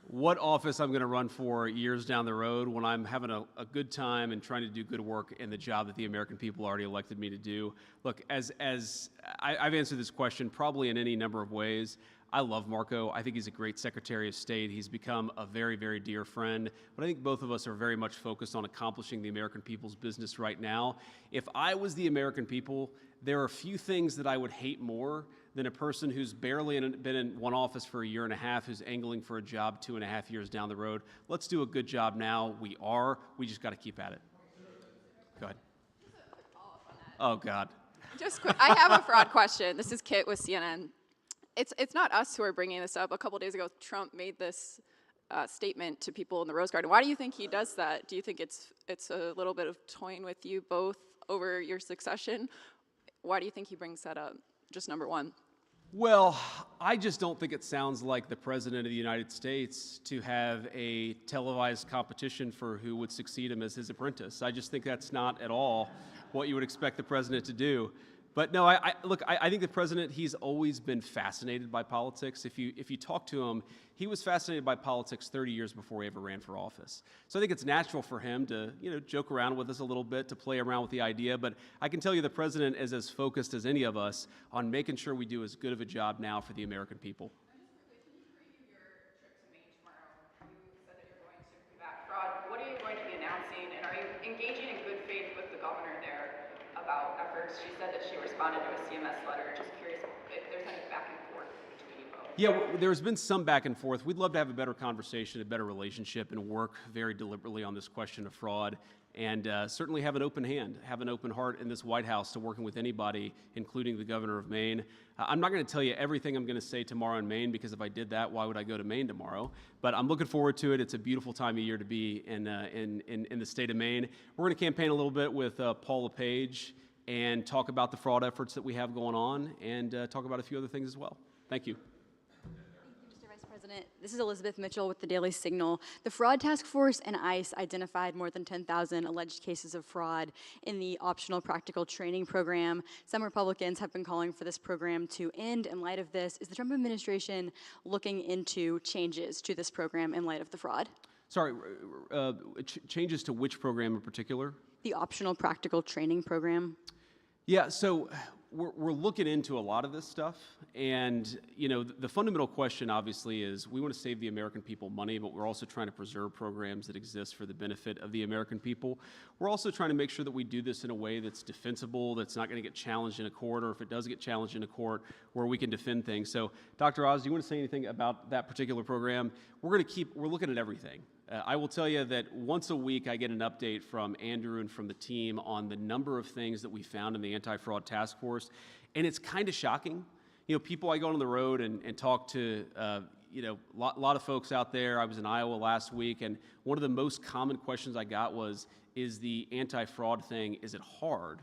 what office I'm going to run for years down the road when I'm having a good time and trying to do good work in the job that the American people already elected me to do. Look, as I've answered this question probably in any number of ways. I love Marco. I think he's a great Secretary of State. He's become a very, very dear friend. But I think both of us are very much focused on accomplishing the American people's business right now. If I was the American people, there are few things that I would hate more than a person who's barely been in one office for a year and a half, who's angling for a job 2.5 years down the road. Let's do a good job now. We are. We just got to keep at it. Go ahead. Oh, God. Just quick. I have a fraud question. This is Kit with CNN. It's not us who are bringing this up. A couple days ago, Trump made this statement to people in the Rose Garden. Why do you think he does that? Do you think it's a little bit of toying with you both over your succession? Why do you think he brings that up? Just number one. Well, I just don't think it sounds like the President of the United States to have a televised competition for who would succeed him as his apprentice. I just think that's not at all what you would expect the President to do. But no, I think the President, he's always been fascinated by politics. If you talk to him, he was fascinated by politics 30 years before he ever ran for office. So I think it's natural for him to, joke around with us a little bit, to play around with the idea. But I can tell you the President is as focused as any of us on making sure we do as good of a job now for the American people. Can you preview your trip to Maine tomorrow? You said that you're going to combat fraud. What are you going to be announcing, and are you engaging in good faith with the governor there about efforts? She said that she responded to a CMS letter. Just curious if there's any back and forth between you both. Yeah, there's been some back and forth. We'd love to have a better conversation, a better relationship, and work very deliberately on this question of fraud, and certainly have an open hand, have an open heart in this White House to working with anybody, including the governor of Maine. I'm not going to tell you everything I'm going to say tomorrow in Maine, because if I did that, why would I go to Maine tomorrow? But I'm looking forward to it. It's a beautiful time of year to be in the state of Maine. We're going to campaign a little bit with Paul LePage and talk about the fraud efforts that we have going on, and talk about a few other things as well. Thank you. Mr. Vice President, this is Elizabeth Mitchell with the Daily Signal. The Fraud Task Force and ICE identified more than 10,000 alleged cases of fraud in the optional practical training program. Some Republicans have been calling for this program to end. In light of this, is the Trump administration looking into changes to this program in light of the fraud? Sorry, changes to which program in particular? The optional practical training program. Yeah, so we're looking into a lot of this stuff, and the fundamental question obviously is we want to save the American people money, but we're also trying to preserve programs that exist for the benefit of the American people. We're also trying to make sure that we do this in a way that's defensible, that's not going to get challenged in a court, or if it does get challenged in a court, where we can defend things. So, Dr. Oz, do you want to say anything about that particular program? We're looking at everything. I will tell you that once a week I get an update from Andrew and from the team on the number of things that we found in the anti-fraud task force, and it's kind of shocking. People, I go on the road and talk to, lot of folks out there. I was in Iowa last week, and one of the most common questions I got was, is the anti-fraud thing, is it hard?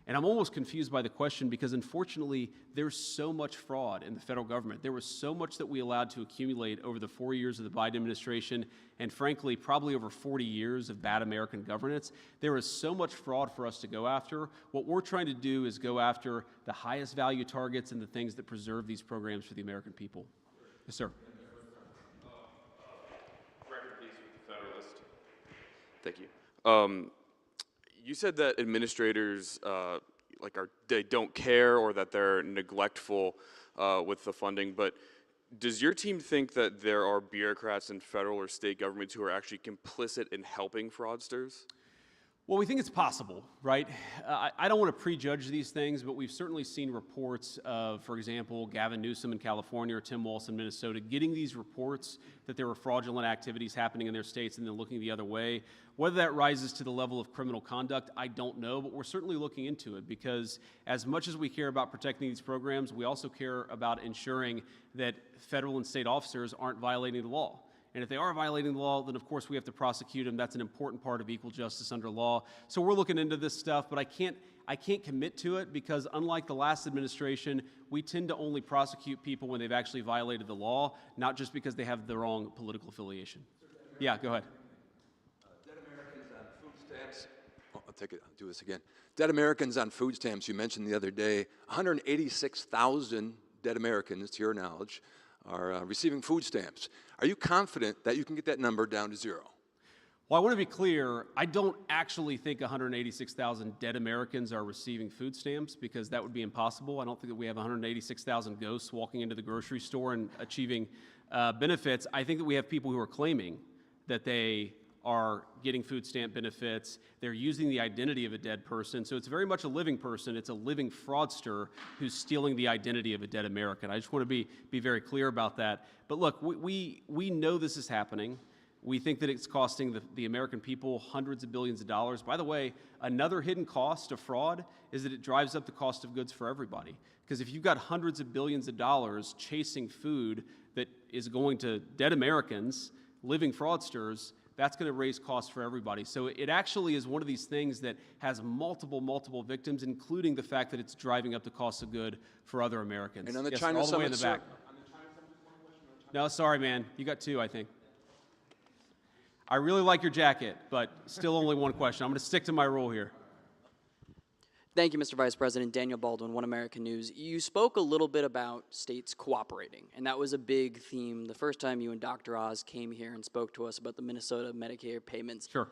And I'm almost confused by the question because, unfortunately, there's so much fraud in the federal government. There was so much that we allowed to accumulate over the 4 years of the Biden administration and, frankly, probably over 40 years of bad American governance. There is so much fraud for us to go after. What we're trying to do is go after the highest value targets and the things that preserve these programs for the American people. Yes, sir. Record piece with the Federalist. Thank you. You said that administrators they don't care or that they're neglectful with the funding, but does your team think that there are bureaucrats in federal or state governments who are actually complicit in helping fraudsters? Well, we think it's possible, right? I don't want to prejudge these things, but we've certainly seen reports of, for example, Gavin Newsom in California or Tim Walz in Minnesota getting these reports that there were fraudulent activities happening in their states and then looking the other way. Whether that rises to the level of criminal conduct, I don't know, but we're certainly looking into it because as much as we care about protecting these programs, we also care about ensuring that federal and state officers aren't violating the law. And if they are violating the law, then of course we have to prosecute them. That's an important part of equal justice under law. So we're looking into this stuff, but I can't commit to it because unlike the last administration, we tend to only prosecute people when they've actually violated the law, not just because they have the wrong political affiliation. Yeah, go ahead. Dead Americans on food stamps. Oh, I'll do this again. Dead Americans on food stamps, you mentioned the other day, 186,000 dead Americans, to your knowledge, are receiving food stamps. Are you confident that you can get that number down to zero? Well, I want to be clear, I don't actually think 186,000 dead Americans are receiving food stamps because that would be impossible. I don't think that we have 186,000 ghosts walking into the grocery store and achieving benefits. I think that we have people who are claiming that they are getting food stamp benefits. They're using the identity of a dead person. So it's very much a living person. It's a living fraudster who's stealing the identity of a dead American. I just want to be very clear about that. But look, we know this is happening. We think that it's costing the American people hundreds of billions of dollars. By the way, another hidden cost of fraud is that it drives up the cost of goods for everybody. Because if you've got hundreds of billions of dollars chasing food that is going to dead Americans, living fraudsters, that's going to raise costs for everybody. So it actually is one of these things that has multiple victims, including the fact that it's driving up the cost of good for other Americans. And on the yes, China all the way in summit, the back. sir, No, sorry, man. You got two, I think. I really like your jacket, but still only one question. I'm going to stick to my rule here. Thank you, Mr. Vice President. Daniel Baldwin, One American News. You spoke a little bit about states cooperating, and that was a big theme the first time you and Dr. Oz came here and spoke to us about the Minnesota Medicare payments. Sure.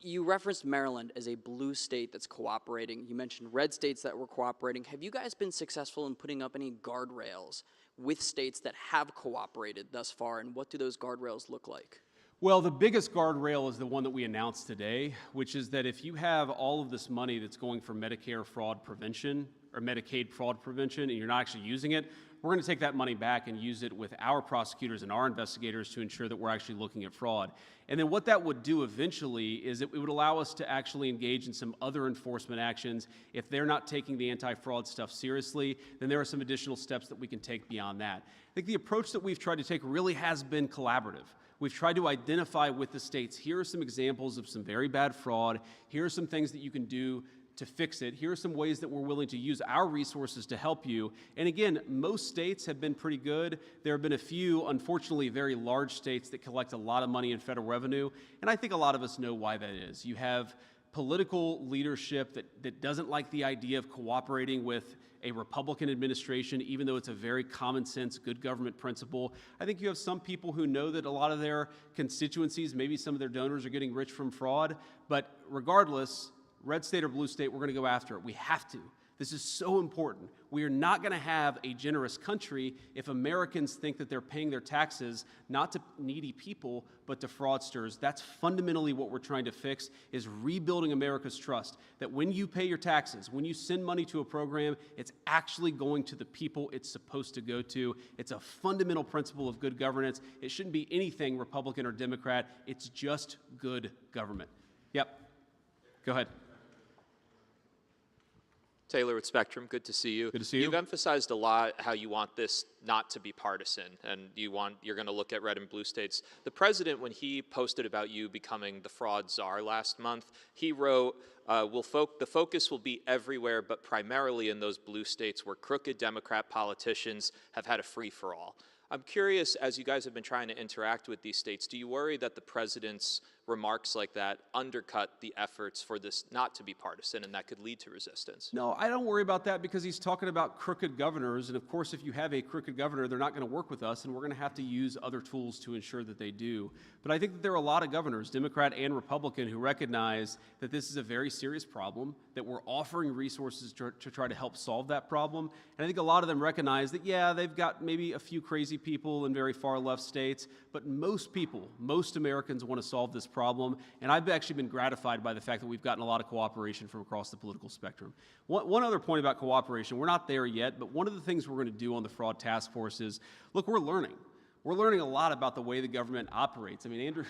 You referenced Maryland as a blue state that's cooperating. You mentioned red states that were cooperating. Have you guys been successful in putting up any guardrails with states that have cooperated thus far, and what do those guardrails look like? Well, the biggest guardrail is the one that we announced today, which is that if you have all of this money that's going for Medicare fraud prevention or Medicaid fraud prevention and you're not actually using it, we're going to take that money back and use it with our prosecutors and our investigators to ensure that we're actually looking at fraud. And then what that would do eventually is it would allow us to actually engage in some other enforcement actions. If they're not taking the anti-fraud stuff seriously, then there are some additional steps that we can take beyond that. I think the approach that we've tried to take really has been collaborative. We've tried to identify with the states, here are some examples of some very bad fraud, here are some things that you can do to fix it, here are some ways that we're willing to use our resources to help you. And again, most states have been pretty good. There have been a few, unfortunately, very large states that collect a lot of money in federal revenue, and I think a lot of us know why that is. You have political leadership that doesn't like the idea of cooperating with a Republican administration, even though it's a very common sense, good government principle. I think you have some people who know that a lot of their constituencies, maybe some of their donors are getting rich from fraud, but regardless, red state or blue state, we're going to go after it. We have to. This is so important. We are not going to have a generous country if Americans think that they're paying their taxes not to needy people, but to fraudsters. That's fundamentally what we're trying to fix, is rebuilding America's trust. That when you pay your taxes, when you send money to a program, it's actually going to the people it's supposed to go to. It's a fundamental principle of good governance. It shouldn't be anything Republican or Democrat. It's just good government. Yep. Go ahead. Taylor with Spectrum, good to see you. Good to see you. You've emphasized a lot how you want this not to be partisan, and you're going to look at red and blue states. The president, when he posted about you becoming the fraud czar last month, he wrote, the focus will be everywhere, but primarily in those blue states where crooked Democrat politicians have had a free-for-all. I'm curious, as you guys have been trying to interact with these states, do you worry that the president's remarks like that undercut the efforts for this not to be partisan and that could lead to resistance? No, I don't worry about that because he's talking about crooked governors. And of course, if you have a crooked governor, they're not going to work with us, and we're going to have to use other tools to ensure that they do. But I think that there are a lot of governors, Democrat and Republican, who recognize that this is a very serious problem, that we're offering resources to try to help solve that problem. And I think a lot of them recognize that, yeah, they've got maybe a few crazy people in very far left states, but most people, most Americans want to solve this problem. And I've actually been gratified by the fact that we've gotten a lot of cooperation from across the political spectrum. One other point about cooperation, we're not there yet, but one of the things we're going to do on the fraud task force is, look, we're learning. We're learning a lot about the way the government operates. I mean, Andrew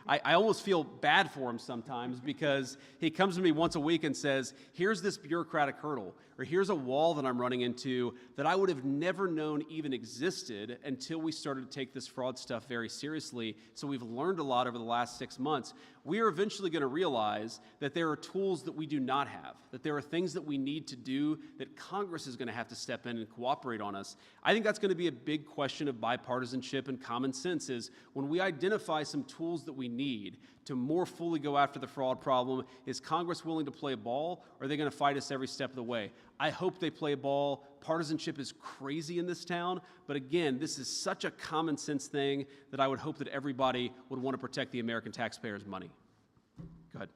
I almost feel bad for him sometimes because he comes to me once a week and says, here's this bureaucratic hurdle, or here's a wall that I'm running into that I would have never known even existed until we started to take this fraud stuff very seriously. So we've learned a lot over the last 6 months. We are eventually going to realize that there are tools that we do not have, that there are things that we need to do that Congress is going to have to step in and cooperate on us. I think that's going to be a big question of bipartisanship and common sense is when we identify some tools that we need to more fully go after the fraud problem, is Congress willing to play ball, or are they going to fight us every step of the way? I hope they play ball. Partisanship is crazy in this town, but again, this is such a common sense thing that I would hope that everybody would want to protect the American taxpayers' money. Go ahead.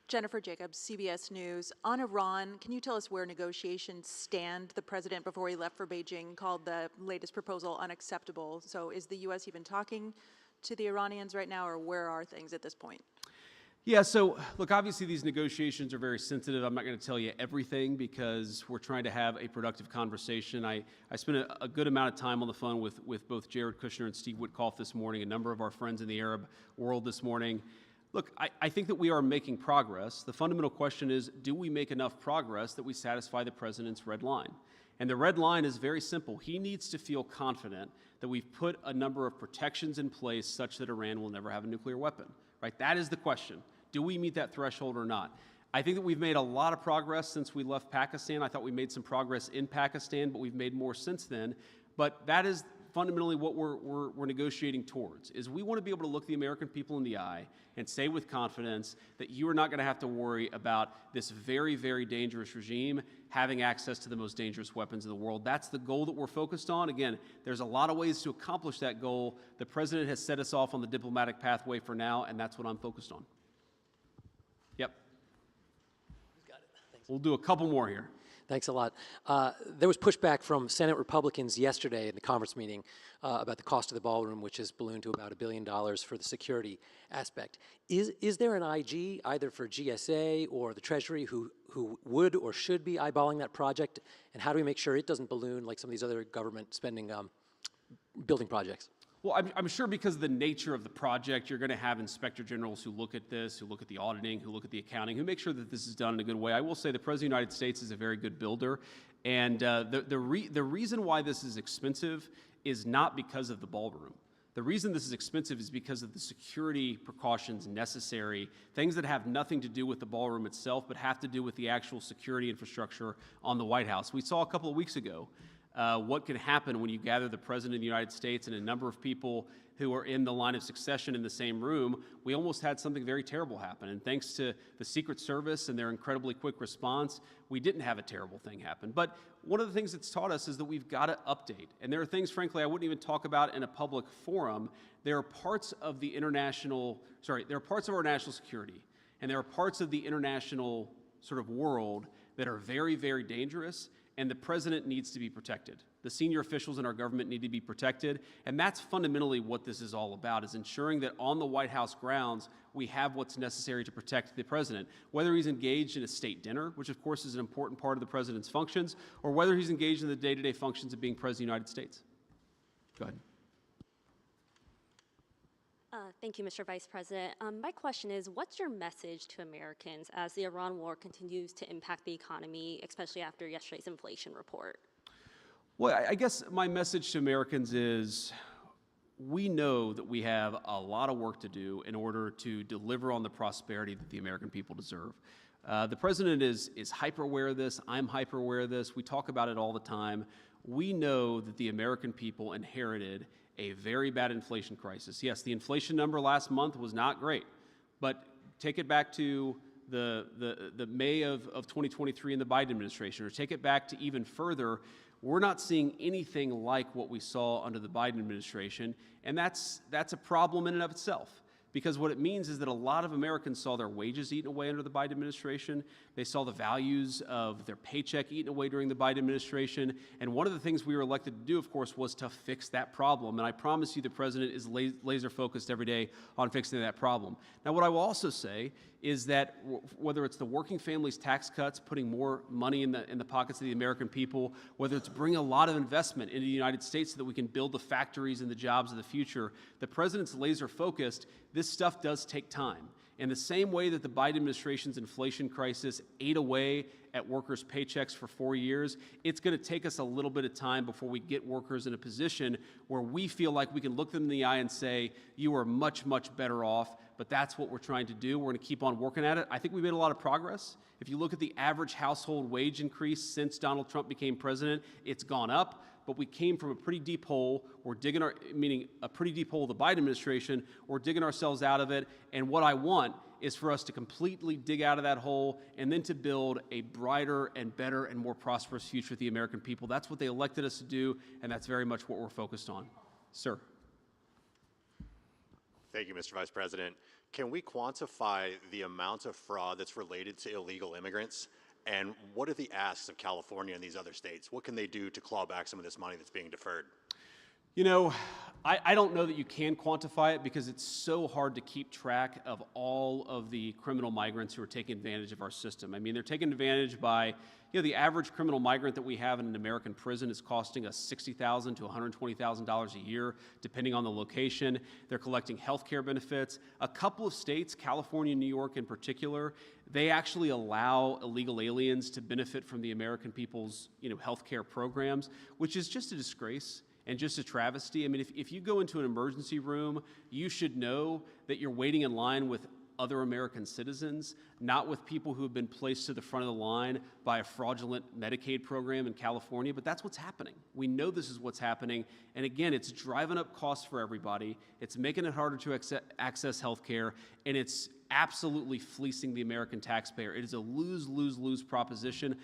Jennifer Jacobs, CBS News. On Iran, can you tell us where negotiations stand? The president, before he left for Beijing, called the latest proposal unacceptable. So is the U.S. even talking to the Iranians right now, or where are things at this point? Yeah, so look, obviously these negotiations are very sensitive. I'm not going to tell you everything because we're trying to have a productive conversation. I spent a good amount of time on the phone with both Jared Kushner and Steve Witkoff this morning, a number of our friends in the Arab world this morning. Look, I think that we are making progress. The fundamental question is, do we make enough progress that we satisfy the president's red line? And the red line is very simple. He needs to feel confident that we've put a number of protections in place such that Iran will never have a nuclear weapon, right? That is the question. Do we meet that threshold or not? I think that we've made a lot of progress since we left Pakistan. I thought we made some progress in Pakistan, but we've made more since then. But that is fundamentally what we're negotiating towards, is we want to be able to look the American people in the eye and say with confidence that you are not going to have to worry about this very, very dangerous regime having access to the most dangerous weapons in the world. That's the goal that we're focused on. Again, there's a lot of ways to accomplish that goal. The president has set us off on the diplomatic pathway for now, and that's what I'm focused on. Yep. Got it. Thanks. We'll do a couple more here. Thanks a lot. There was pushback from Senate Republicans yesterday in the conference meeting about the cost of the ballroom, which has ballooned to about $1 billion for the security aspect. Is there an IG, either for GSA or the Treasury, who would or should be eyeballing that project? And how do we make sure it doesn't balloon like some of these other government spending building projects? Well, I'm sure because of the nature of the project, you're going to have inspector generals who look at this, who look at the auditing, who look at the accounting, who make sure that this is done in a good way. I will say the President of the United States is a very good builder. And the reason why this is expensive is not because of the ballroom. The reason this is expensive is because of the security precautions necessary, things that have nothing to do with the ballroom itself, but have to do with the actual security infrastructure on the White House. We saw a couple of weeks ago what can happen when you gather the President of the United States and a number of people who are in the line of succession in the same room. We almost had something very terrible happen. And thanks to the Secret Service and their incredibly quick response, we didn't have a terrible thing happen. But one of the things it's taught us is that we've got to update. And there are things, frankly, I wouldn't even talk about in a public forum. There are parts of the there are parts of our national security, and there are parts of the international sort of world that are very, very dangerous, and the president needs to be protected. The senior officials in our government need to be protected, and that's fundamentally what this is all about, is ensuring that on the White House grounds, we have what's necessary to protect the president, whether he's engaged in a state dinner, which of course is an important part of the president's functions, or whether he's engaged in the day-to-day functions of being president of the United States. Go ahead. Thank you, Mr. Vice President. My question is, what's your message to Americans as the Iran war continues to impact the economy, especially after yesterday's inflation report? Well, I guess my message to Americans is we know that we have a lot of work to do in order to deliver on the prosperity that the American people deserve. The president is hyper aware of this. I'm hyper aware of this. We talk about it all the time. We know that the American people inherited a very bad inflation crisis. Yes, the inflation number last month was not great, but take it back to the May of 2023 in the Biden administration, or take it back to even further. We're not seeing anything like what we saw under the Biden administration, and that's a problem in and of itself. Because what it means is that a lot of Americans saw their wages eaten away under the Biden administration. They saw the values of their paycheck eaten away during the Biden administration. And one of the things we were elected to do, of course, was to fix that problem. And I promise you the president is laser focused every day on fixing that problem. Now, what I will also say is that whether it's the working families tax cuts, putting more money in the pockets of the American people, whether it's bringing a lot of investment into the United States so that we can build the factories and the jobs of the future, the president's laser focused. This stuff does take time. In the same way that the Biden administration's inflation crisis ate away at workers' paychecks for 4 years, it's going to take us a little bit of time before we get workers in a position where we feel like we can look them in the eye and say, you are much, much better off, but that's what we're trying to do. We're going to keep on working at it. I think we made a lot of progress. If you look at the average household wage increase since Donald Trump became president, it's gone up. But we came from a pretty deep hole. We're digging meaning a pretty deep hole, the Biden administration. We're digging ourselves out of it. And what I want is for us to completely dig out of that hole and then to build a brighter and better and more prosperous future for the American people. That's what they elected us to do, and that's very much what we're focused on. Sir. Thank you, Mr. Vice President. Can we quantify the amount of fraud that's related to illegal immigrants? And what are the asks of California and these other states? What can they do to claw back some of this money that's being deferred? You know, I don't know that you can quantify it because it's so hard to keep track of all of the criminal migrants who are taking advantage of our system. I mean, they're taken advantage by, the average criminal migrant that we have in an American prison is costing us $60,000 to $120,000 a year, depending on the location. They're collecting health care benefits. A couple of states, California and New York in particular, they actually allow illegal aliens to benefit from the American people's, health care programs, which is just a disgrace and just a travesty. I mean, if you go into an emergency room, you should know that you're waiting in line with other American citizens, not with people who have been placed to the front of the line by a fraudulent Medicaid program in California, but that's what's happening. We know this is what's happening, and again, it's driving up costs for everybody, it's making it harder to access health care, and it's absolutely fleecing the American taxpayer. It is a lose-lose-lose proposition.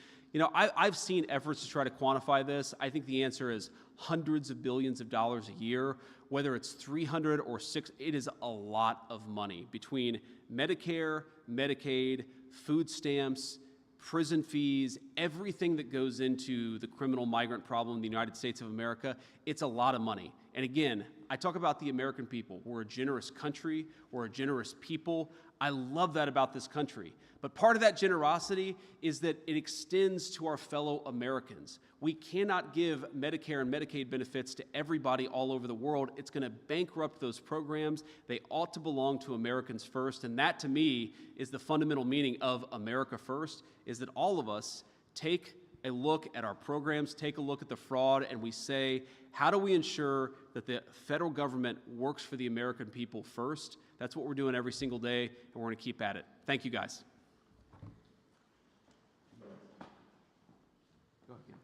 I've seen efforts to try to quantify this. I think the answer is hundreds of billions of dollars a year, whether it's 300 or 6, it is a lot of money between Medicare, Medicaid, food stamps, prison fees, everything that goes into the criminal migrant problem in the United States of America. It's a lot of money. And again, I talk about the American people. We're a generous country. We're a generous people. I love that about this country. But part of that generosity is that it extends to our fellow Americans. We cannot give Medicare and Medicaid benefits to everybody all over the world. It's going to bankrupt those programs. They ought to belong to Americans first. And that, to me, is the fundamental meaning of America First, is that all of us take a look at our programs, take a look at the fraud, and we say, how do we ensure that the federal government works for the American people first? That's what we're doing every single day, and we're going to keep at it. Thank you, guys. Go ahead.